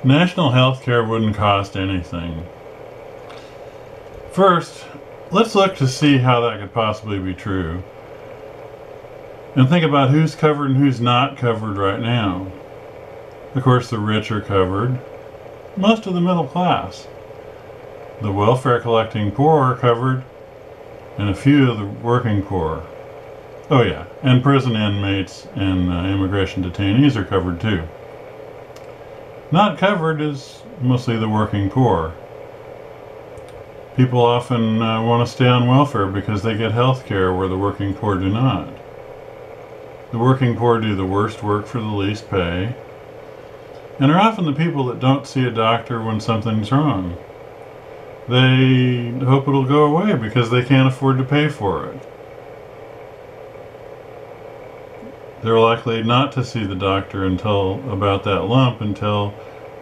National health care wouldn't cost anything. First, let's look to see how that could possibly be true. And think about who's covered and who's not covered right now. Of course, the rich are covered. Most of the middle class. The welfare collecting poor are covered, and a few of the working poor. Oh yeah, and prison inmates and immigration detainees are covered too. Not covered is mostly the working poor. People often want to stay on welfare because they get health care where the working poor do not. The working poor do the worst work for the least pay, and are often the people that don't see a doctor when something's wrong. They hope it'll go away because they can't afford to pay for it. They're likely not to see the doctor about that lump until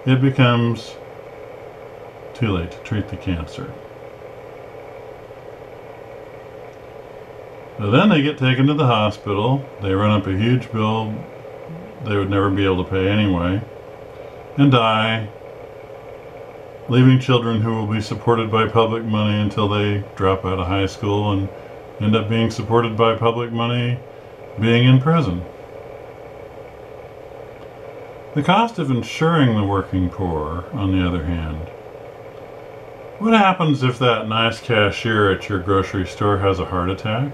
it becomes too late to treat the cancer. So then they get taken to the hospital. They run up a huge bill they would never be able to pay anyway, and die, leaving children who will be supported by public money until they drop out of high school and end up being supported by public money being in prison. The cost of insuring the working poor, on the other hand. What happens if that nice cashier at your grocery store has a heart attack?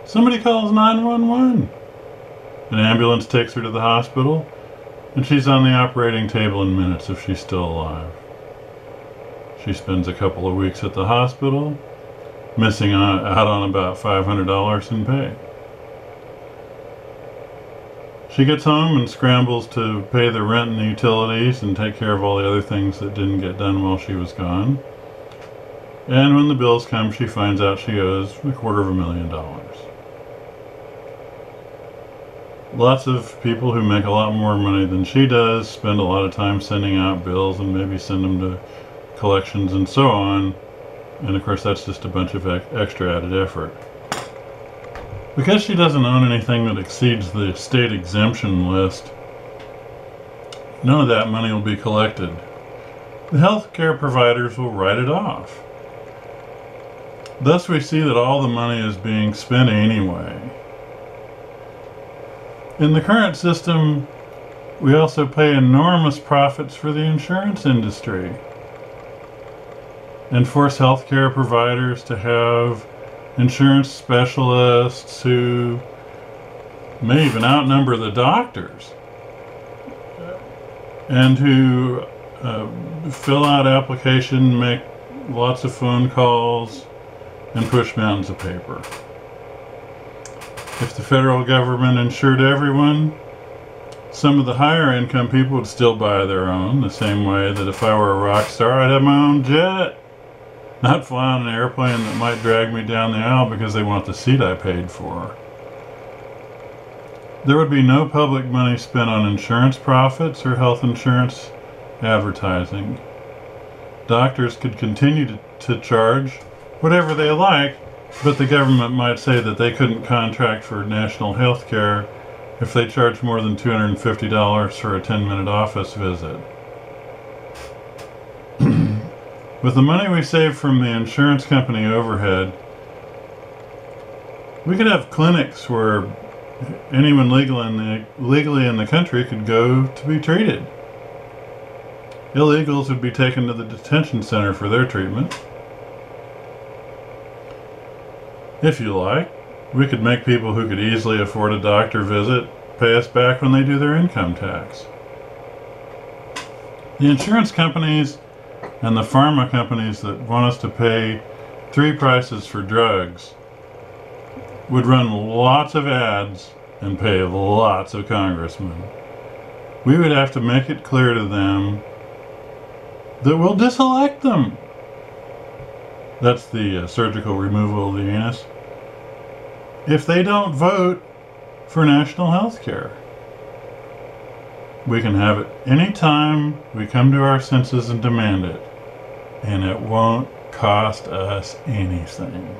Somebody calls 911. An ambulance takes her to the hospital, and she's on the operating table in minutes if she's still alive. She spends a couple of weeks at the hospital, missing out on about $500 in pay. She gets home and scrambles to pay the rent and the utilities and take care of all the other things that didn't get done while she was gone. And when the bills come, she finds out she owes $250,000. Lots of people who make a lot more money than she does spend a lot of time sending out bills and maybe send them to collections and so on. And of course that's just a bunch of extra added effort. Because she doesn't own anything that exceeds the state exemption list, none of that money will be collected. The healthcare providers will write it off. Thus we see that all the money is being spent anyway. In the current system, we also pay enormous profits for the insurance industry and force healthcare providers to have insurance specialists who may even outnumber the doctors and who fill out applications, make lots of phone calls, and push mountains of paper. If the federal government insured everyone, some of the higher income people would still buy their own, the same way that if I were a rock star, I'd have my own jet. Not fly on an airplane that might drag me down the aisle because they want the seat I paid for. There would be no public money spent on insurance profits or health insurance advertising. Doctors could continue to charge whatever they like, but the government might say that they couldn't contract for national health care if they charged more than $250 for a 10-minute office visit. With the money we save from the insurance company overhead, we could have clinics where anyone legally in the country could go to be treated. Illegals would be taken to the detention center for their treatment. If you like, we could make people who could easily afford a doctor visit pay us back when they do their income tax. The insurance companies and the pharma companies that want us to pay 3 prices for drugs would run lots of ads and pay lots of congressmen. We would have to make it clear to them that we'll diselect them. That's the surgical removal of the anus. If they don't vote for national health care. We can have it anytime we come to our senses and demand it. And it won't cost us anything.